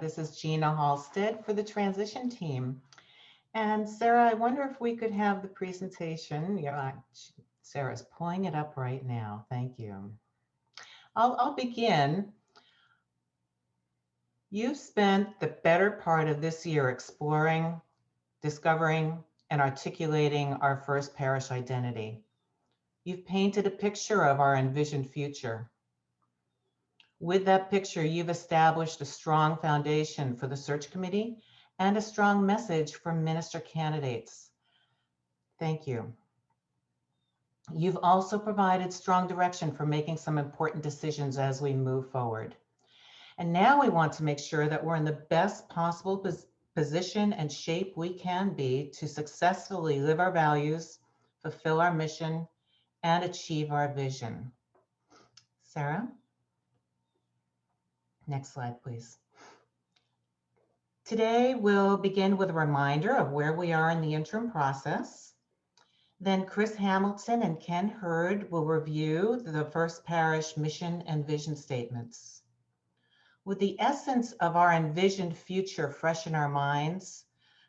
This is Gina Halstead for the transition team. And Sarah, I wonder if we could have the presentation. Yeah, Sarah's pulling it up right now. Thank you. I'll begin. You've spent the better part of this year exploring, discovering, and articulating our first parish identity. You've painted a picture of our envisioned future. With that picture, you've established a strong foundation for the search committee and a strong message for minister candidates. Thank you. You've also provided strong direction for making some important decisions as we move forward. And now we want to make sure that we're in the best possible position and shape we can be to successfully live our values, fulfill our mission, and achieve our vision. Sarah? Next slide, please. Today, we'll begin with a reminder of where we are in the interim process. Then Chris Hamilton and Ken Hurd will review the First Parish mission and vision statements. With the essence of our envisioned future fresh in our minds,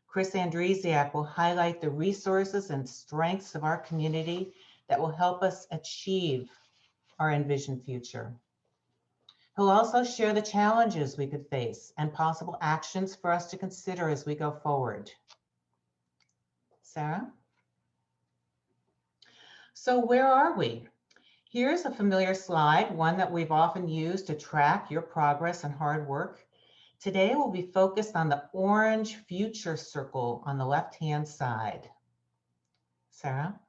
Chris Andresiak will highlight the resources and strengths of our community that will help us achieve our envisioned future. He'll also share the challenges we could face and possible actions for us to consider as we go forward. Sarah? So where are we? Here's a familiar slide, one that we've often used to track your progress and hard work. Today, we'll be focused on the orange future circle on the left-hand side. Sarah?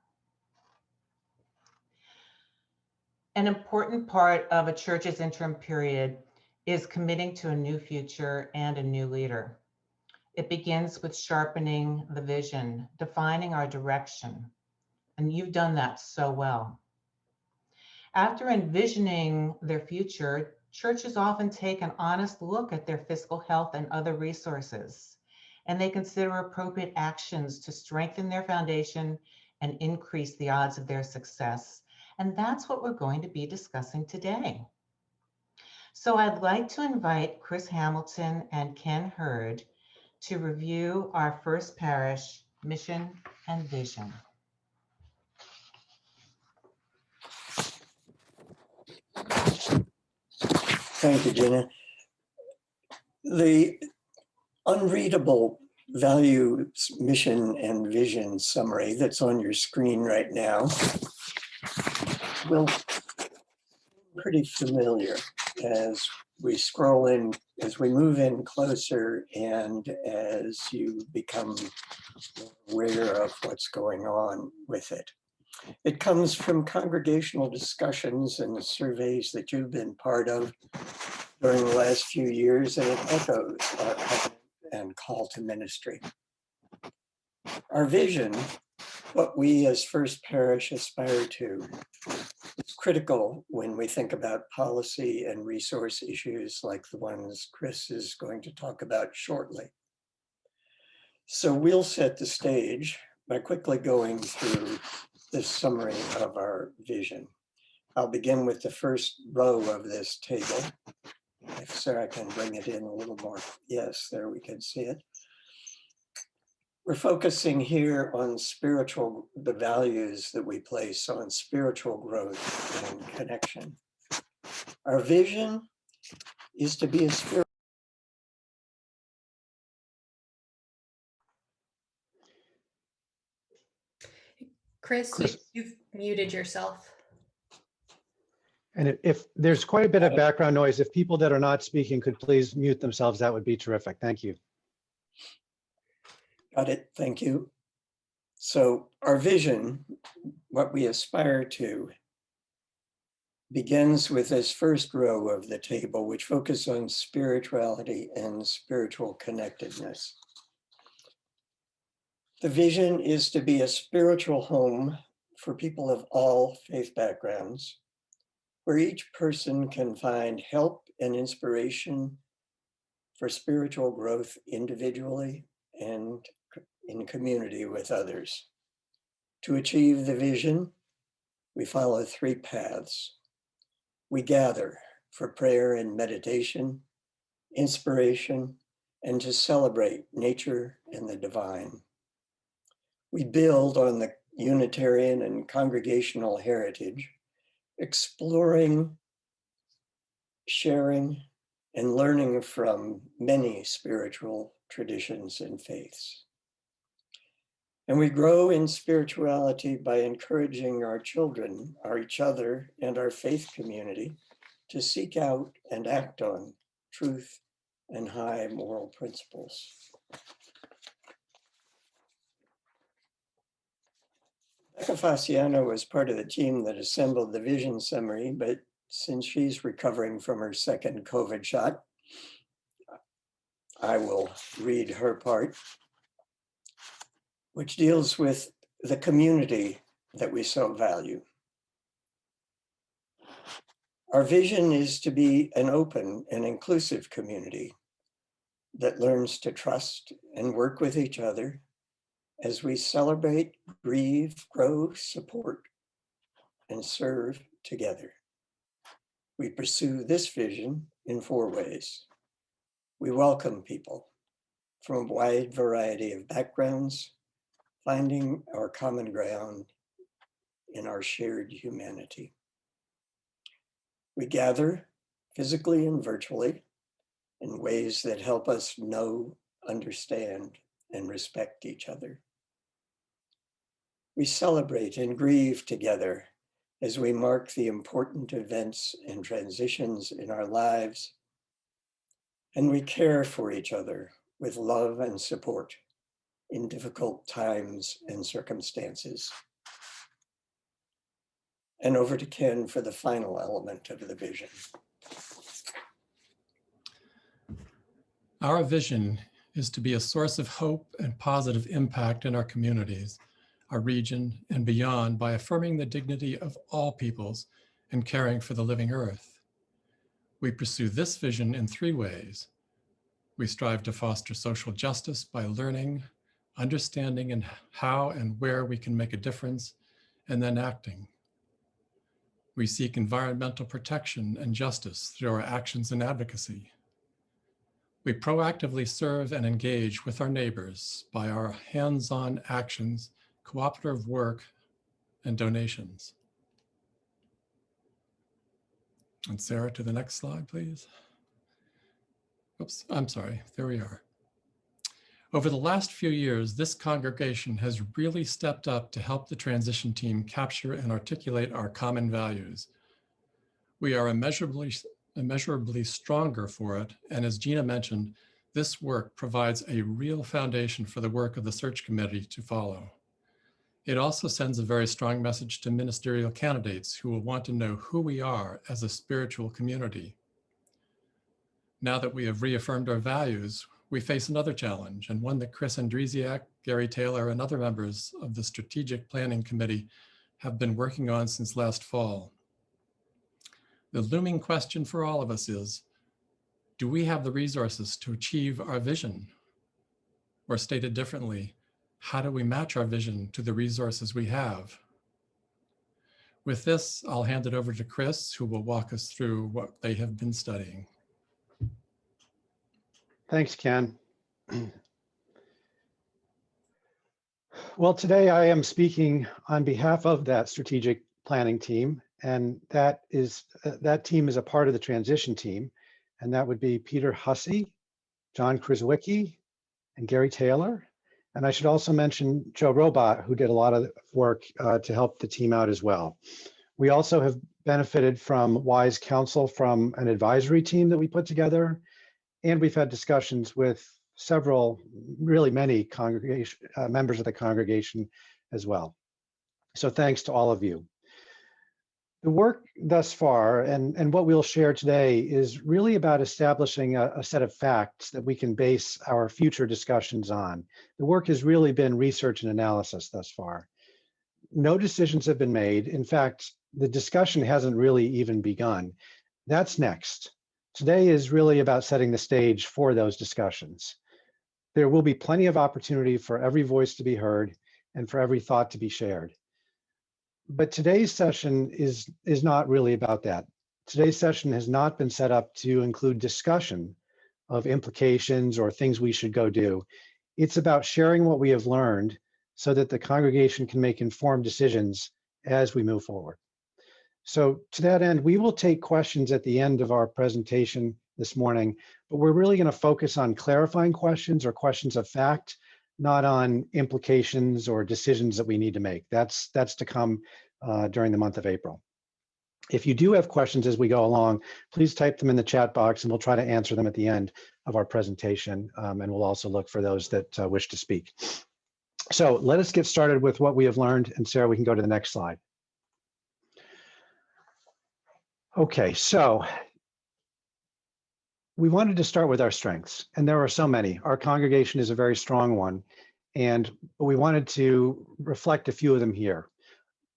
An important part of a church's interim period is committing to a new future and a new leader. It begins with sharpening the vision, defining our direction, and you've done that so well. After envisioning their future, churches often take an honest look at their fiscal health and other resources, and they consider appropriate actions to strengthen their foundation and increase the odds of their success. And that's what we're going to be discussing today. So I'd like to invite Chris Hamilton and Ken Hurd to review our First Parish mission and vision. Thank you, Gina. The unreadable values, mission, and vision summary that's on your screen right now will be pretty familiar as we scroll in, as we move in closer, and as you become aware of what's going on with it. It comes from congregational discussions and the surveys that you've been part of during the last few years, and it echoes our covenant and call to ministry. Our vision, what we as First Parish aspire to, is critical when we think about policy and resource issues like the ones Chris is going to talk about shortly. So we'll set the stage by quickly going through this summary of our vision. I'll begin with the first row of this table. If Sarah can bring it in a little more. Yes, there we can see it. We're focusing here on the values that we place on spiritual growth and connection. Our vision is to be a spiritual. Chris, you've muted yourself. And if there's quite a bit of background noise, if people that are not speaking could please mute themselves, that would be terrific. Thank you. Got it. Thank you. So our vision, what we aspire to, begins with this first row of the table, which focuses on spirituality and spiritual connectedness. The vision is to be a spiritual home for people of all faith backgrounds, where each person can find help and inspiration for spiritual growth individually and in community with others. To achieve the vision, we follow three paths. We gather for prayer and meditation. inspiration, and to celebrate nature and the divine. We build on the Unitarian and congregational heritage, exploring, sharing, and learning from many spiritual traditions and faiths. And we grow in spirituality by encouraging our children, each other, and our faith community to seek out and act on truth and high moral principles. Becca Fasciano was part of the team that assembled the vision summary, but since she's recovering from her second COVID shot, I will read her part, which deals with the community that we so value. Our vision is to be an open and inclusive community that learns to trust and work with each other as we celebrate, grieve, grow, support, and serve together. We pursue this vision in 4 ways. We welcome people from a wide variety of backgrounds, finding our common ground in our shared humanity. We gather physically and virtually in ways that help us know, understand, and respect each other. We celebrate and grieve together as we mark the important events and transitions in our lives, and we care for each other with love and support in difficult times and circumstances. And over to Ken for the final element of the vision. Our vision is to be a source of hope and positive impact in our communities, our region, and beyond by affirming the dignity of all peoples and caring for the living earth. We pursue this vision in 3 ways. We strive to foster social justice by learning, understanding, and how and where we can make a difference, and then acting. We seek environmental protection and justice through our actions and advocacy. We proactively serve and engage with our neighbors by our hands-on actions, cooperative work, and donations. And Sarah, to the next slide, please. Oops, I'm sorry, there we are. Over the last few years, this congregation has really stepped up to help the transition team capture and articulate our common values. We are immeasurably stronger for it, and as Gina mentioned, this work provides a real foundation for the work of the search committee to follow. It also sends a very strong message to ministerial candidates who will want to know who we are as a spiritual community. Now that we have reaffirmed our values, we face another challenge, and one that Chris Andresiak, Gary Taylor, and other members of the Strategic Planning Committee have been working on since last fall. The looming question for all of us is, do we have the resources to achieve our vision? Or stated differently, how do we match our vision to the resources we have? With this, I'll hand it over to Chris, who will walk us through what they have been studying. Thanks, Ken. Well, today I am speaking on behalf of that strategic planning team, and that team is a part of the transition team, and that would be Peter Hussey, John Krzyzewicki, and Gary Taylor. And I should also mention Joe Robot, who did a lot of work to help the team out as well. We also have benefited from wise counsel from an advisory team that we put together, and we've had discussions with many congregation members of the congregation as well. So thanks to all of you. The work thus far and what we'll share today is really about establishing a set of facts that we can base our future discussions on. The work has really been research and analysis thus far. No decisions have been made. In fact, the discussion hasn't really even begun. That's next. Today is really about setting the stage for those discussions. There will be plenty of opportunity for every voice to be heard and for every thought to be shared. But today's session is not really about that. Today's session has not been set up to include discussion of implications or things we should go do. It's about sharing what we have learned so that the congregation can make informed decisions as we move forward. So to that end, we will take questions at the end of our presentation this morning, but we're really going to focus on clarifying questions or questions of fact, not on implications or decisions that we need to make. That's to come during the month of April. If you do have questions as we go along, please type them in the chat box and we'll try to answer them at the end of our presentation. And we'll also look for those that wish to speak. So let us get started with what we have learned. And Sarah, we can go to the next slide. Okay, so we wanted to start with our strengths, and there are so many. Our congregation is a very strong one, and we wanted to reflect a few of them here.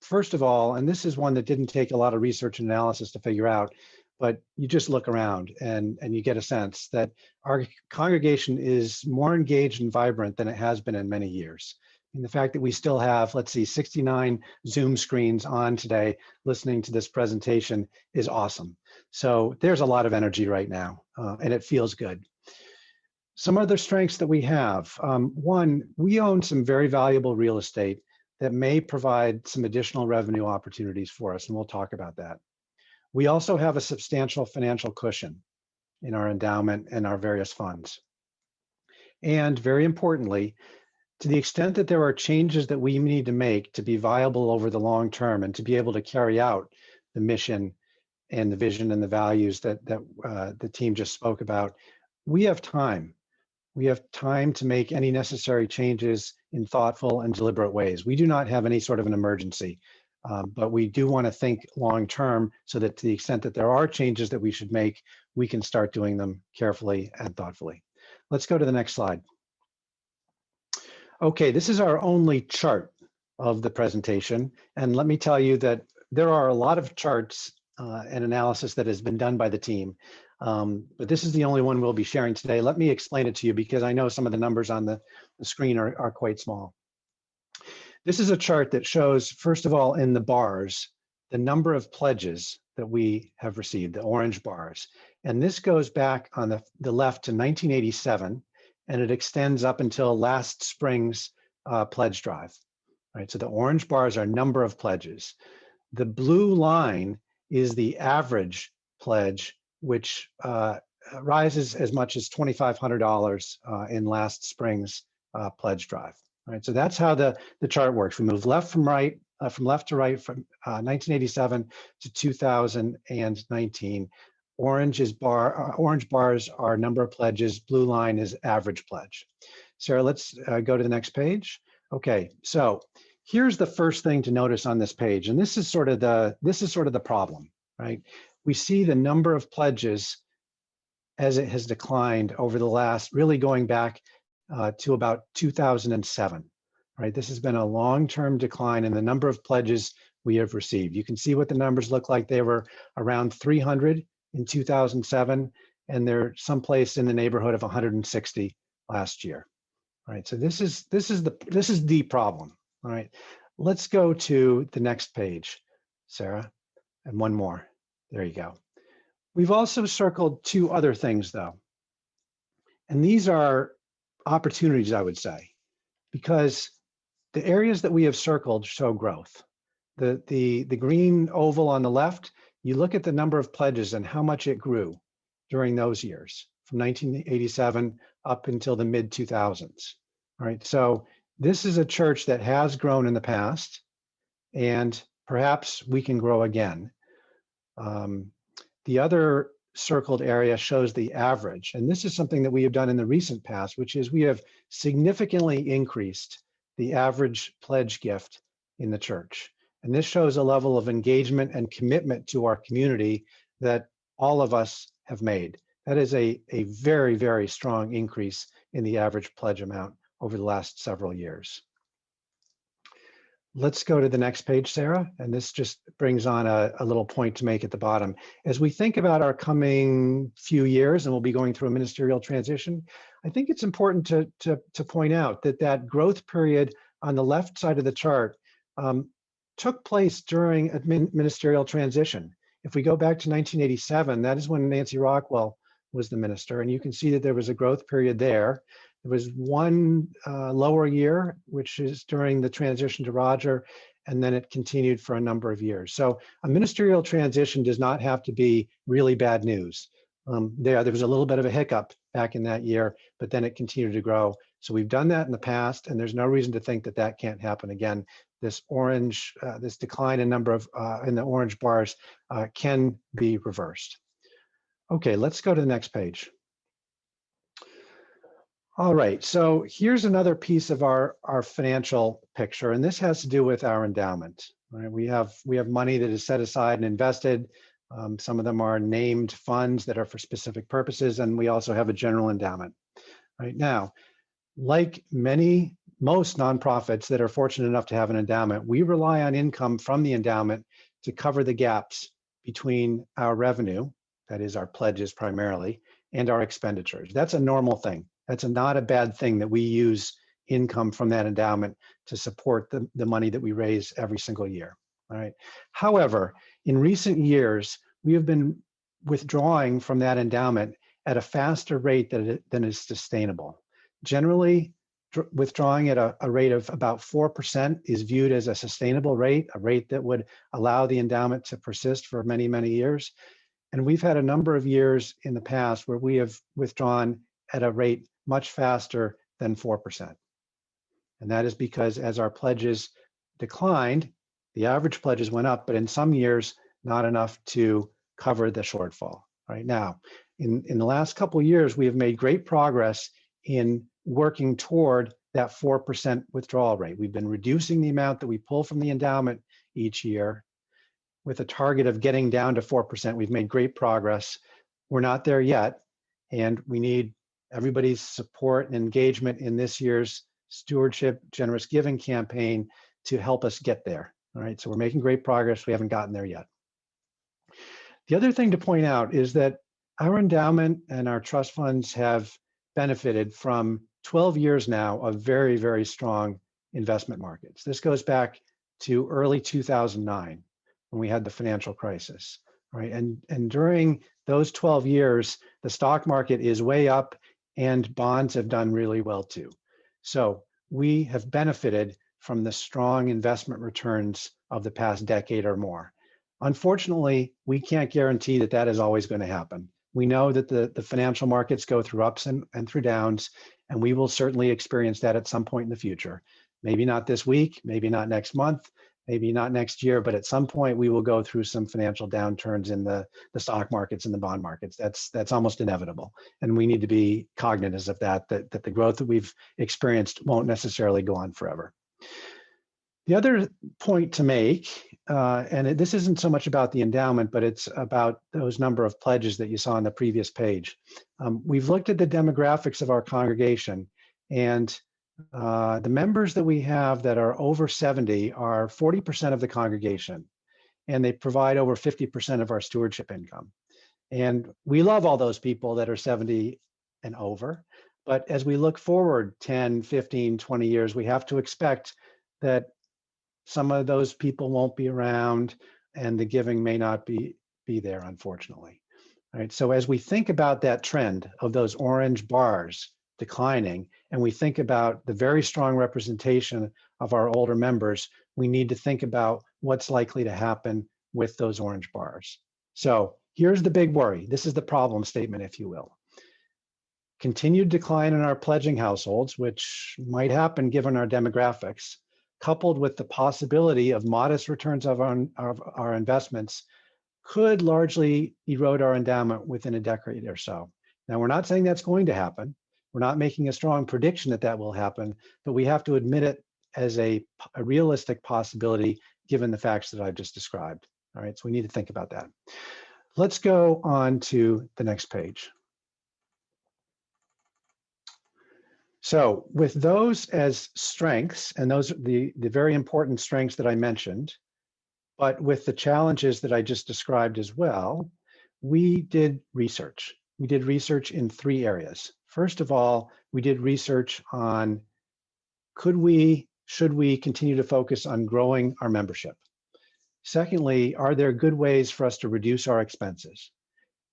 First of all, and this is one that didn't take a lot of research and analysis to figure out, but you just look around and you get a sense that our congregation is more engaged and vibrant than it has been in many years. And the fact that we still have, let's see, 69 Zoom screens on today listening to this presentation is awesome. So there's a lot of energy right now, and it feels good. Some other strengths that we have. One, we own some very valuable real estate that may provide some additional revenue opportunities for us, and we'll talk about that. We also have a substantial financial cushion in our endowment and our various funds. And very importantly, to the extent that there are changes that we need to make to be viable over the long term and to be able to carry out the mission and the vision and the values that the team just spoke about, we have time. We have time to make any necessary changes in thoughtful and deliberate ways. We do not have any sort of an emergency, but we do want to think long term so that to the extent that there are changes that we should make, we can start doing them carefully and thoughtfully. Let's go to the next slide. Okay, this is our only chart of the presentation. And let me tell you that there are a lot of charts and analysis that has been done by the team. But this is the only one we'll be sharing today. Let me explain it to you because I know some of the numbers on the screen are quite small. This is a chart that shows, first of all, in the bars, the number of pledges that we have received, the orange bars. And this goes back on the left to 1987, and it extends up until last spring's pledge drive. Right, so the orange bars are number of pledges. The blue line is the average pledge, which rises as much as $2,500 in last spring's pledge drive. Right, so that's how the chart works. We move left from right, from left to right, from 1987 to 2019. Orange bars are number of pledges. Blue line is average pledge. Sarah, let's go to the next page. Okay, so here's the first thing to notice on this page, and this is sort of the problem, right? We see the number of pledges as it has declined over the last, really going back to about 2007, right? This has been a long-term decline in the number of pledges we have received. You can see what the numbers look like. They were around 300 in 2007, and they're someplace in the neighborhood of 160 last year. All right, so this is the problem. All right, let's go to the next page, Sarah, and one more. There you go. We've also circled two other things though, and these are opportunities, I would say, because the areas that we have circled show growth. The green oval on the left, you look at the number of pledges and how much it grew during those years from 1987 up until the mid 2000s. All right, so this is a church that has grown in the past, and perhaps we can grow again. The other circled area shows the average, and this is something that we have done in the recent past, which is we have significantly increased the average pledge gift in the church. And this shows a level of engagement and commitment to our community that all of us have made. That is a very, very strong increase in the average pledge amount over the last several years. Let's go to the next page, Sarah. And this just brings on a little point to make at the bottom. As we think about our coming few years, and we'll be going through a ministerial transition, I think it's important to point out that that growth period on the left side of the chart took place during a ministerial transition. If we go back to 1987, that is when Nancy Rockwell was the minister, and you can see that there was a growth period there. There was one lower year, which is during the transition to Roger, and then it continued for a number of years. So a ministerial transition does not have to be really bad news. There was a little bit of a hiccup back in that year, but then it continued to grow. So we've done that in the past, and there's no reason to think that that can't happen again. This orange, this decline in number of in the orange bars can be reversed. Okay, let's go to the next page. All right, so here's another piece of our financial picture, and this has to do with our endowment. Right? We have money that is set aside and invested. Some of them are named funds that are for specific purposes, and we also have a general endowment. Right now, like most nonprofits that are fortunate enough to have an endowment, we rely on income from the endowment to cover the gaps between our revenue, that is our pledges primarily, and our expenditures. That's a normal thing. That's not a bad thing that we use income from that endowment to support the money that we raise every single year. All right. However, in recent years, we have been withdrawing from that endowment at a faster rate than is sustainable. Generally, withdrawing at a rate of about 4% is viewed as a sustainable rate, a rate that would allow the endowment to persist for many, many years. And we've had a number of years in the past where we have withdrawn at a rate much faster than 4%. And that is because as our pledges declined, the average pledges went up, but in some years, not enough to cover the shortfall. Right now, in the last couple of years, we have made great progress in working toward that 4% withdrawal rate. We've been reducing the amount that we pull from the endowment each year with a target of getting down to 4%. We've made great progress. We're not there yet, and we need everybody's support and engagement in this year's Stewardship Generous Giving campaign to help us get there. All right, so we're making great progress. We haven't gotten there yet. The other thing to point out is that our endowment and our trust funds have benefited from 12 years now of very, very strong investment markets. This goes back to early 2009 when we had the financial crisis, right? And during those 12 years, the stock market is way up and bonds have done really well too. So we have benefited from the strong investment returns of the past decade or more. Unfortunately, we can't guarantee that that is always going to happen. We know that the financial markets go through ups and through downs, and we will certainly experience that at some point in the future. Maybe not this week, maybe not next month, maybe not next year, but at some point we will go through some financial downturns in the stock markets and the bond markets. That's almost inevitable. And we need to be cognizant of that the growth that we've experienced won't necessarily go on forever. The other point to make, and this isn't so much about the endowment, but it's about those number of pledges that you saw on the previous page. We've looked at the demographics of our congregation, and the members that we have that are over 70 are 40% of the congregation, and they provide over 50% of our stewardship income. And we love all those people that are 70 and over, but as we look forward 10, 15, 20 years, we have to expect that some of those people won't be around and the giving may not be there, unfortunately. All right, so as we think about that trend of those orange bars declining, and we think about the very strong representation of our older members, we need to think about what's likely to happen with those orange bars. So here's the big worry. This is the problem statement, if you will. Continued decline in our pledging households, which might happen given our demographics, coupled with the possibility of modest returns of our investments, could largely erode our endowment within a decade or so. Now, we're not saying that's going to happen. We're not making a strong prediction that that will happen, but we have to admit it as a realistic possibility given the facts that I've just described. All right, so we need to think about that. Let's go on to the next page. So with those as strengths, and those are the very important strengths that I mentioned, but with the challenges that I just described as well, we did research. We did research in 3 areas. First of all, we did research on should we continue to focus on growing our membership? Secondly, are there good ways for us to reduce our expenses?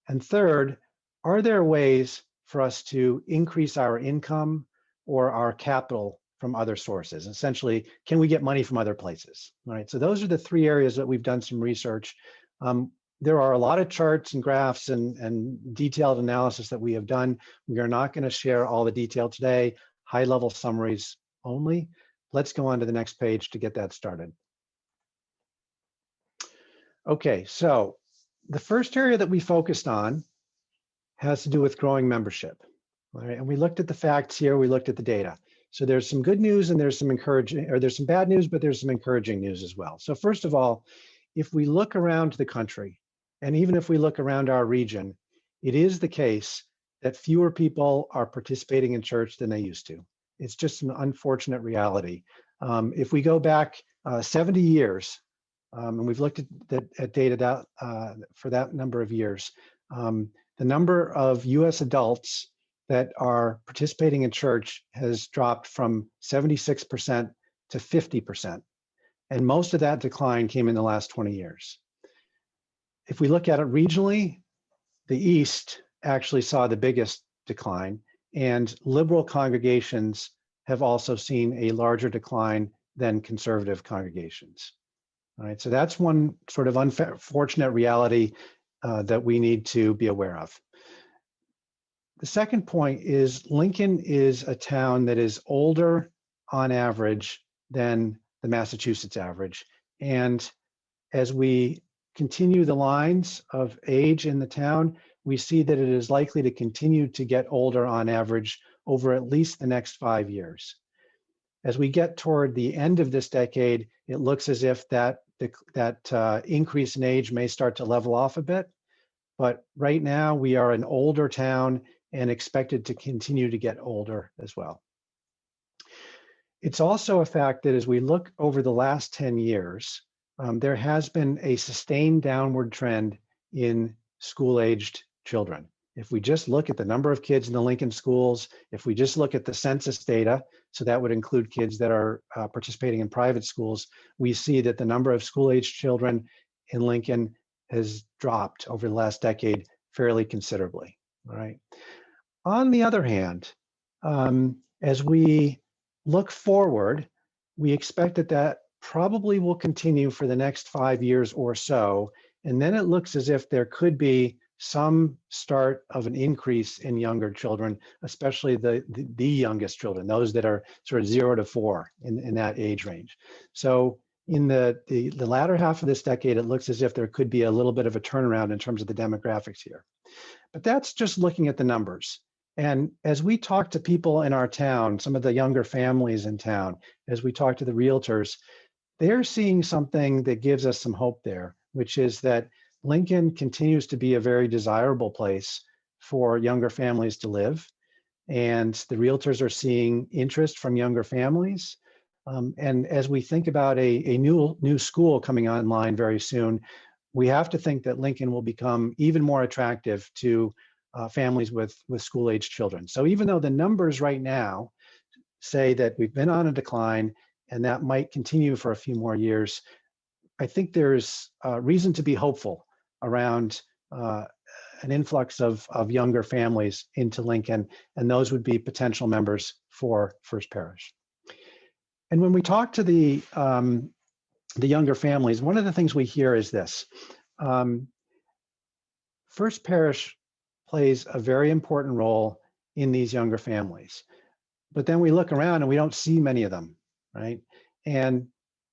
And third, are there ways for us to increase our income or our capital from other sources? Essentially, can we get money from other places? All right, so those are the three areas that we've done some research. There are a lot of charts and graphs and detailed analysis that we have done. We are not going to share all the detail today, high-level summaries only. Let's go on to the next page to get that started. Okay, so the first area that we focused on has to do with growing membership. All right, and we looked at the facts here, we looked at the data. So there's some good news and there's some encouraging, or there's some bad news, but there's some encouraging news as well. So first of all, if we look around the country, and even if we look around our region, it is the case that fewer people are participating in church than they used to. It's just an unfortunate reality. If we go back 70 years, and we've looked at data for that number of years, the number of US adults that are participating in church has dropped from 76% to 50%. And most of that decline came in the last 20 years. If we look at it regionally, the East actually saw the biggest decline, and liberal congregations have also seen a larger decline than conservative congregations. All right, so that's one sort of unfortunate reality that we need to be aware of. The second point is Lincoln is a town that is older on average than the Massachusetts average. And as we continue the lines of age in the town, we see that it is likely to continue to get older on average over at least the next 5 years. As we get toward the end of this decade, it looks as if that increase in age may start to level off a bit. But right now, we are an older town and expected to continue to get older as well. It's also a fact that as we look over the last 10 years, there has been a sustained downward trend in school-aged children. If we just look at the number of kids in the Lincoln schools, if we just look at the census data, so that would include kids that are participating in private schools, we see that the number of school-aged children in Lincoln has dropped over the last decade fairly considerably, all right? On the other hand, as we look forward, we expect that probably will continue for the next 5 years or so, and then it looks as if there could be some start of an increase in younger children, especially the youngest children, those that are sort of 0 to 4 in that age range. So in the latter half of this decade, it looks as if there could be a little bit of a turnaround in terms of the demographics here. But that's just looking at the numbers. And as we talk to people in our town, some of the younger families in town, as we talk to the realtors, they're seeing something that gives us some hope there, which is that Lincoln continues to be a very desirable place for younger families to live. And the realtors are seeing interest from younger families. And as we think about a new school coming online very soon, we have to think that Lincoln will become even more attractive to families with school-aged children. So even though the numbers right now say that we've been on a decline and that might continue for a few more years, I think there's reason to be hopeful around an influx of younger families into Lincoln, and those would be potential members for First Parish. And when we talk to the younger families, one of the things we hear is this. First Parish plays a very important role in these younger families. But then we look around and we don't see many of them, right? And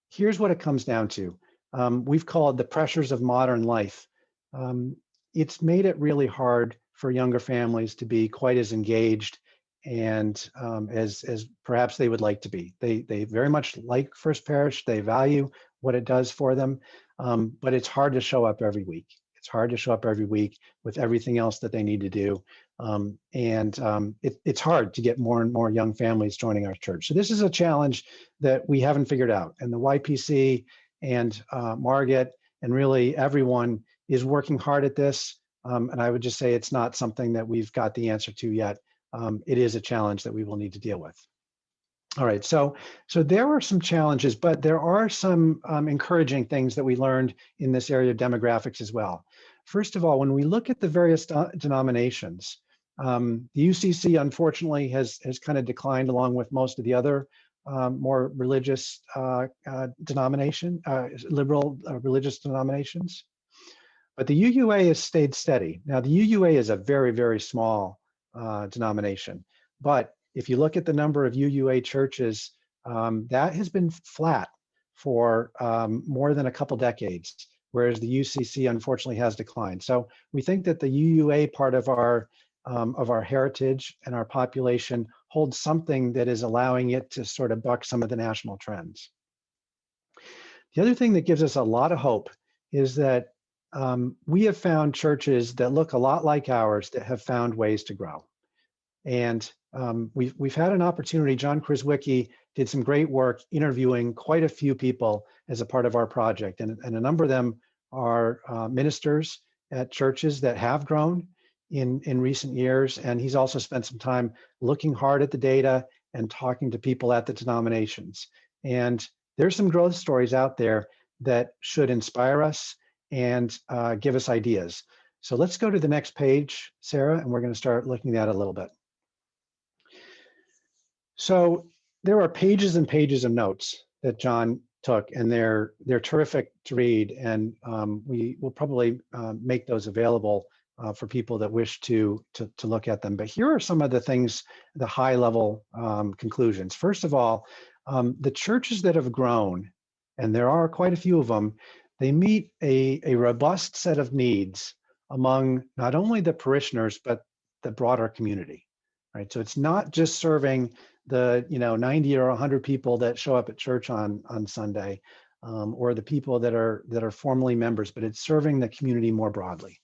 here's what it comes down to. We've called the pressures of modern life. It's made it really hard for younger families to be quite as engaged and as perhaps they would like to be. They very much like First Parish. They value what it does for them, but it's hard to show up every week. It's hard to show up every week with everything else that they need to do. It's hard to get more and more young families joining our church. So this is a challenge that we haven't figured out. And the YPC and Margaret and really everyone is working hard at this. And I would just say it's not something that we've got the answer to yet. It is a challenge that we will need to deal with. All right, so there are some challenges, but there are some encouraging things that we learned in this area of demographics as well. First of all, when we look at the various denominations, the UCC unfortunately has kind of declined along with most of the other more religious liberal religious denominations. But the UUA has stayed steady. Now, the UUA is a very, very small denomination. But if you look at the number of UUA churches, that has been flat for more than a couple decades, whereas the UCC unfortunately has declined. So we think that the UUA part of our heritage and our population holds something that is allowing it to sort of buck some of the national trends. The other thing that gives us a lot of hope is that we have found churches that look a lot like ours that have found ways to grow. And we've had an opportunity. John Krzyzewicki did some great work interviewing quite a few people as a part of our project. And a number of them are ministers at churches that have grown in recent years. And he's also spent some time looking hard at the data and talking to people at the denominations. And there's some growth stories out there that should inspire us and give us ideas. So let's go to the next page, Sarah, and we're going to start looking at it a little bit. So there are pages and pages of notes that John took, and they're terrific to read, and we will probably make those available for people that wish to look at them. But here are some of the things, the high level conclusions. First of all, the churches that have grown, and there are quite a few of them, they meet a robust set of needs among not only the parishioners, but the broader community, right? So it's not just serving the 90 or 100 people that show up at church on Sunday, or the people that are formally members, but it's serving the community more broadly.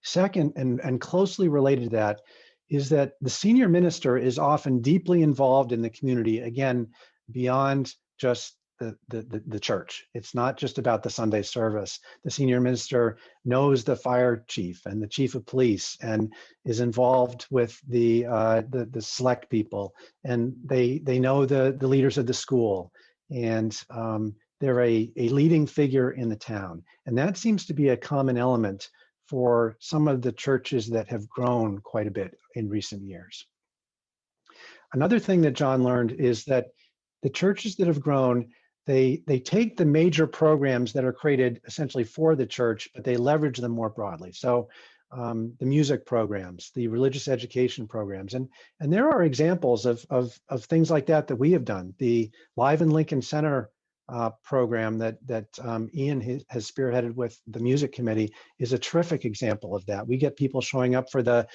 Second, and closely related to that, is that the senior minister is often deeply involved in the community, again, beyond just the church. It's not just about the Sunday service. The senior minister knows the fire chief and the chief of police and is involved with the select people, and they know the leaders of the school, and they're a leading figure in the town. And that seems to be a common element for some of the churches that have grown quite a bit in recent years. Another thing that John learned is that the churches that have grown, they take the major programs that are created essentially for the church, but they leverage them more broadly. So the music programs, the religious education programs, and there are examples of things like that we have done. The Live in Lincoln Center program that Ian has spearheaded with the music committee is a terrific example of that. We get people showing up for the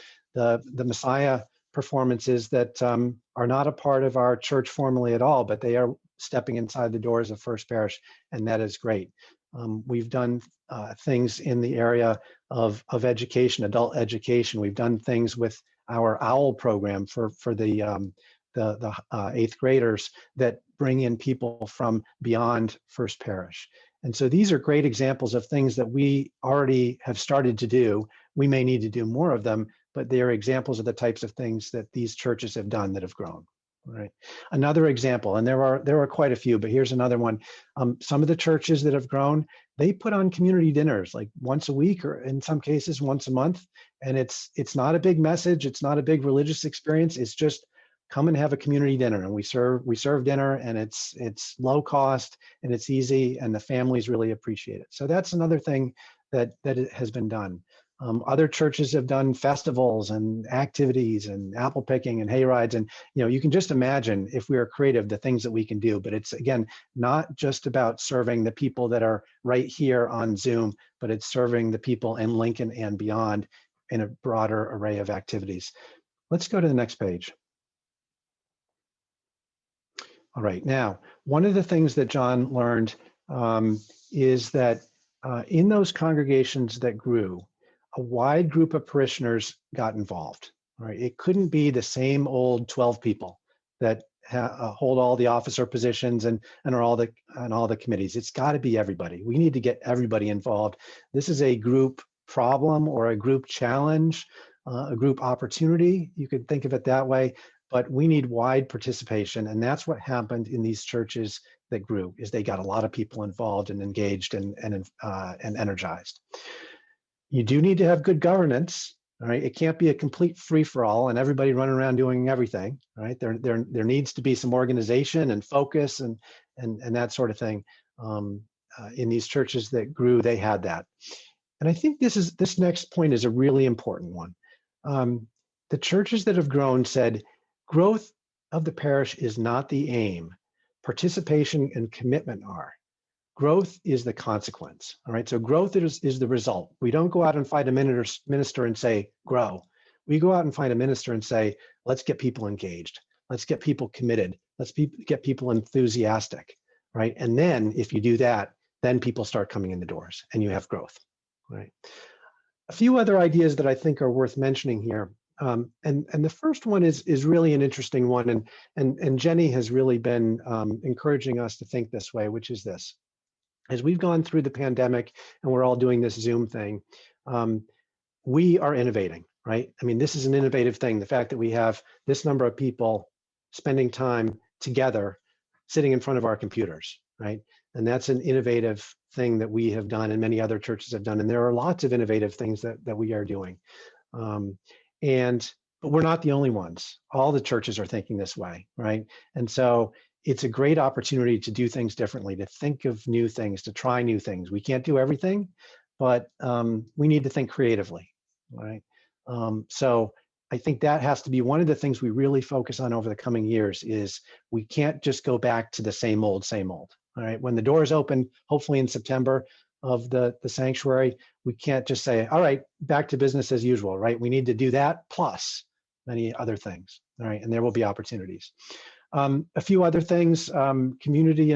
Messiah performances that are not a part of our church formally at all, but they are stepping inside the doors of First Parish, and that is great. We've done things in the area of education, adult education. We've done things with our OWL program for the 8th graders that bring in people from beyond First Parish. And so these are great examples of things that we already have started to do. We may need to do more of them, but they are examples of the types of things that these churches have done that have grown. Right. Another example, and there are quite a few, but here's another one. Some of the churches that have grown, they put on community dinners like once a week, or in some cases once a month. And it's not a big message. It's not a big religious experience. It's just come and have a community dinner, and we serve dinner, and it's low cost and it's easy, and the families really appreciate it. So that's another thing that it has been done. Other churches have done festivals and activities and apple picking and hay rides, and you can just imagine, if we are creative, the things that we can do. But it's, again, not just about serving the people that are right here on Zoom, but it's serving the people in Lincoln and beyond in a broader array of activities. Let's go to the next page. All right, now, one of the things that John learned is that in those congregations that grew, a wide group of parishioners got involved. Right? It couldn't be the same old 12 people that hold all the officer positions and are all the committees. It's got to be everybody. We need to get everybody involved. This is a group problem or a group challenge, a group opportunity. You could think of it that way. But we need wide participation, and that's what happened in these churches that grew. Is they got a lot of people involved and engaged and energized. You do need to have good governance. All right, it can't be a complete free-for-all and everybody running around doing everything. All right, there needs to be some organization and focus and that sort of thing. In these churches that grew, they had that. And I think this next point is a really important one. The churches that have grown said, growth of the parish is not the aim. Participation and commitment are. Growth is the consequence. All right, so growth is the result. We don't go out and find a minister and say, grow. We go out and find a minister and say, let's get people engaged. Let's get people committed. Let's get people enthusiastic, right? And then if you do that, then people start coming in the doors and you have growth, right? A few other ideas that I think are worth mentioning here. And the first one is really an interesting one. And Jenny has really been encouraging us to think this way, which is this. As we've gone through the pandemic and we're all doing this Zoom thing, we are innovating, right? I mean, this is an innovative thing. The fact that we have this number of people spending time together, sitting in front of our computers, right? And that's an innovative thing that we have done and many other churches have done. And there are lots of innovative things that we are doing. But we're not the only ones. All the churches are thinking this way, right? And so it's a great opportunity to do things differently, to think of new things, to try new things. We can't do everything, but we need to think creatively, right? So I think that has to be one of the things we really focus on over the coming years is we can't just go back to the same old, all right? When the doors open, hopefully in September of the sanctuary, we can't just say, all right, back to business as usual, right? We need to do that plus many other things, all right? And there will be opportunities. A few other things, community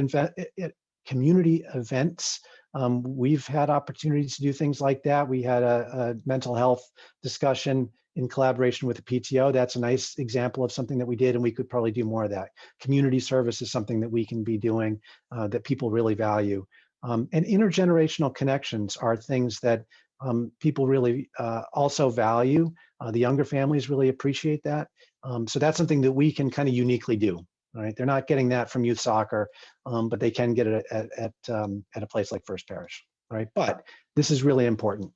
events. We've had opportunities to do things like that. We had a mental health discussion in collaboration with the PTO. That's a nice example of something that we did, and we could probably do more of that. Community service is something that we can be doing that people really value. And intergenerational connections are things that people really also value. The younger families really appreciate that. So that's something that we can kind of uniquely do. Right? They're not getting that from youth soccer, but they can get it at a place like First Parish. Right? But this is really important.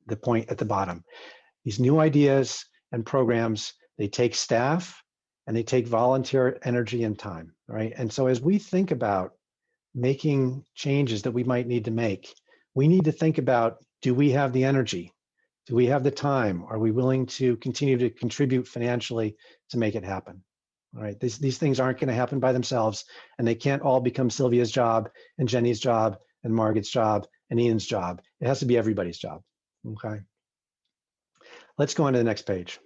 The point at the bottom. These new ideas and programs, they take staff and they take volunteer energy and time. Right? And so as we think about making changes that we might need to make, we need to think about, do we have the energy? Do we have the time? Are we willing to continue to contribute financially to make it happen? All right, these things aren't going to happen by themselves, and they can't all become Sylvia's job and Jenny's job and Margaret's job and Ian's job. It has to be everybody's job, okay? Let's go on to the next page.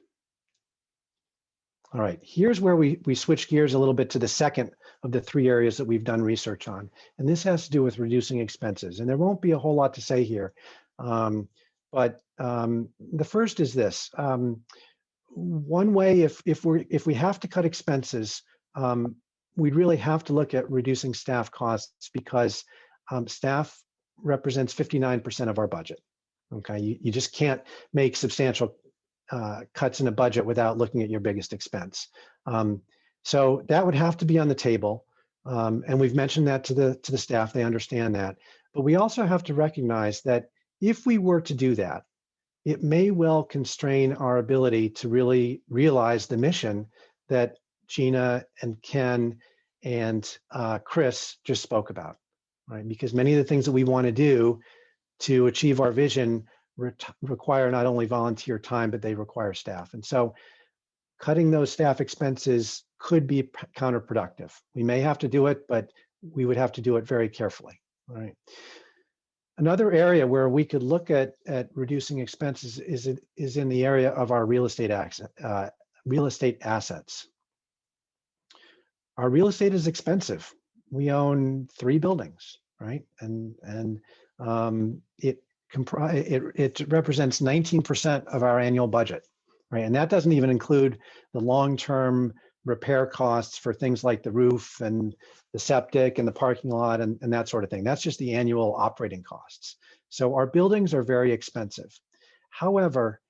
All right, here's where we switch gears a little bit to the second of the three areas that we've done research on. And this has to do with reducing expenses. And there won't be a whole lot to say here. But the first is this. One way, if we have to cut expenses, we'd really have to look at reducing staff costs because staff represents 59% of our budget. Okay, you just can't make substantial cuts in a budget without looking at your biggest expense. So that would have to be on the table. And we've mentioned that to the staff, they understand that. But we also have to recognize that if we were to do that, it may well constrain our ability to really realize the mission that Gina and Ken and Chris just spoke about, right? Because many of the things that we want to do to achieve our vision require not only volunteer time, but they require staff. And so cutting those staff expenses could be counterproductive. We may have to do it, but we would have to do it very carefully, right? Another area where we could look at reducing expenses is in the area of our real estate assets. Our real estate is expensive. We own 3 buildings, right? And it represents 19% of our annual budget, right? And that doesn't even include the long-term repair costs for things like the roof and the septic and the parking lot and that sort of thing. That's just the annual operating costs. So our buildings are very expensive. However,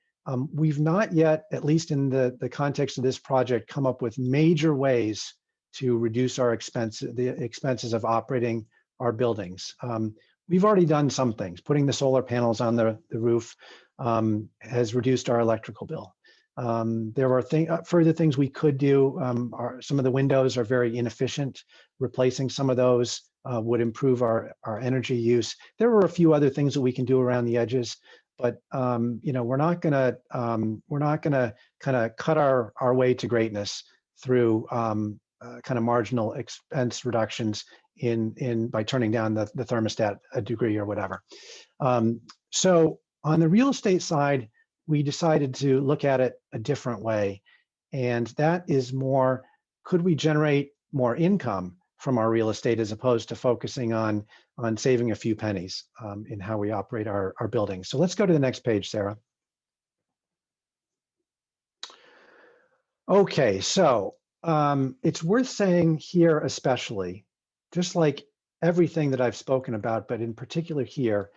we've not yet, at least in the context of this project, come up with major ways to reduce our the expenses of operating our buildings. we've already done some things. Putting the solar panels on the roof has reduced our electrical bill. There are further things we could do. Some of the windows are very inefficient. Replacing some of those would improve our energy use. There are a few other things that we can do around the edges, but we're not gonna kind of cut our way to greatness through kind of marginal expense reductions by turning down the thermostat a degree or whatever. So on the real estate side, we decided to look at it a different way. And that is more, could we generate more income from our real estate as opposed to focusing on saving a few pennies in how we operate our buildings. So let's go to the next page, Sarah. Okay, so it's worth saying here especially, just like everything that I've spoken about, but in particular here,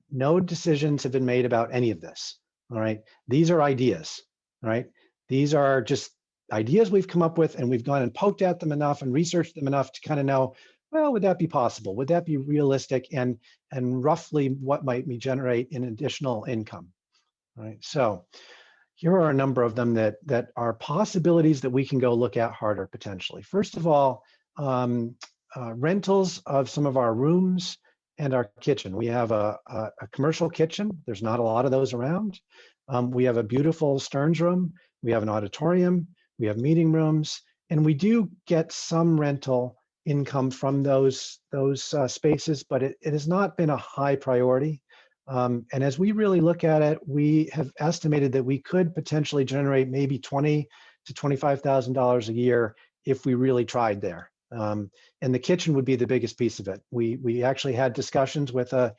no decisions have been made about any of this. All right, these are ideas. All right, these are just ideas we've come up with, and we've gone and poked at them enough and researched them enough to kind of know, well, would that be possible? Would that be realistic? And roughly what might we generate in additional income? All right, so here are a number of them that are possibilities that we can go look at harder potentially. First of all, rentals of some of our rooms and our kitchen. We have a commercial kitchen. There's not a lot of those around. We have a beautiful Stearns room. We have an auditorium. We have meeting rooms, and we do get some rental income from those spaces, but it has not been a high priority. And as we really look at it, we have estimated that we could potentially generate maybe $20,000 to $25,000 a year if we really tried there. And the kitchen would be the biggest piece of it. We actually had discussions with a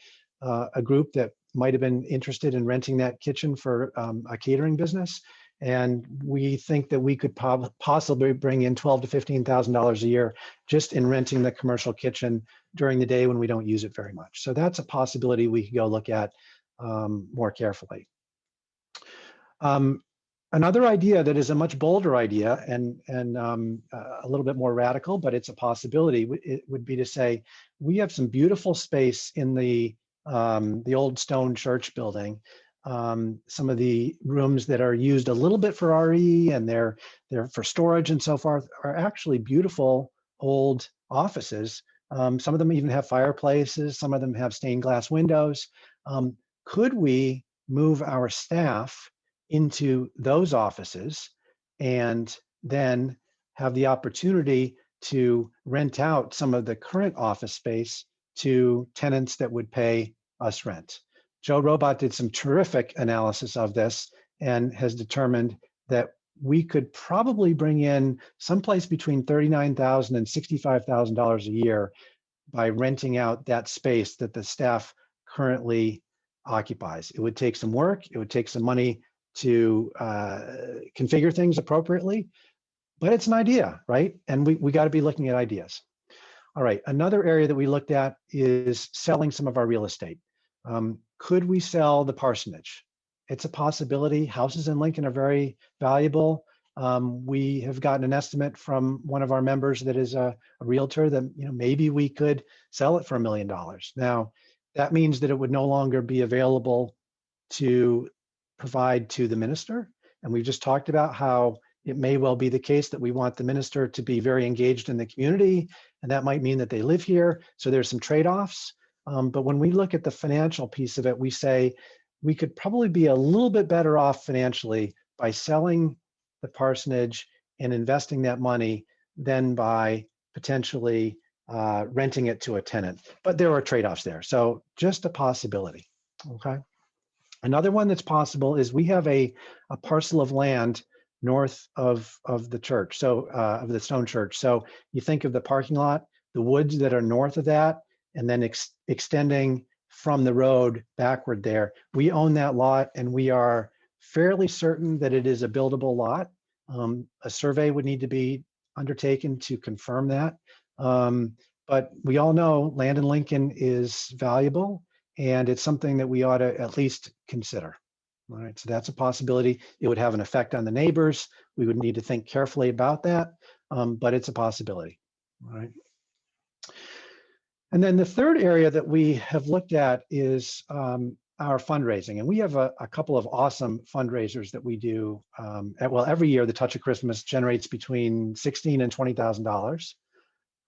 group that might have been interested in renting that kitchen for a catering business. And we think that we could possibly bring in $12,000 to $15,000 a year just in renting the commercial kitchen during the day when we don't use it very much. So that's a possibility we could go look at more carefully. Another idea that is a much bolder idea and a little bit more radical, but it's a possibility, it would be to say, we have some beautiful space in the old stone church building. Some of the rooms that are used a little bit for RE and they're for storage and so forth are actually beautiful old offices. Some of them even have fireplaces. Some of them have stained glass windows. Could we move our staff into those offices and then have the opportunity to rent out some of the current office space to tenants that would pay us rent? Joe Robot did some terrific analysis of this and has determined that we could probably bring in someplace between $39,000 and $65,000 a year by renting out that space that the staff currently occupies. It would take some work. It would take some money to configure things appropriately, but it's an idea, right? And we got to be looking at ideas. All right, another area that we looked at is selling some of our real estate. Could we sell the parsonage? It's a possibility. Houses in Lincoln are very valuable. We have gotten an estimate from one of our members that is a realtor that maybe we could sell it for $1 million. Now, that means that it would no longer be available to provide to the minister. And we've just talked about how it may well be the case that we want the minister to be very engaged in the community, and that might mean that they live here. So there's some trade-offs. But when we look at the financial piece of it, we say we could probably be a little bit better off financially by selling the parsonage and investing that money than by potentially renting it to a tenant. But there are trade-offs there. So just a possibility, okay? Another one that's possible is we have a parcel of land north of the church, so of the stone church. So you think of the parking lot, the woods that are north of that, and then extending from the road backward there. We own that lot and we are fairly certain that it is a buildable lot. A survey would need to be undertaken to confirm that. But we all know land in Lincoln is valuable and it's something that we ought to at least consider. All right, so that's a possibility. It would have an effect on the neighbors. We would need to think carefully about that, but it's a possibility. All right. And then the third area that we have looked at is our fundraising. And we have a couple of awesome fundraisers that we do. Well, every year, the Touch of Christmas generates between $16,000 and $20,000.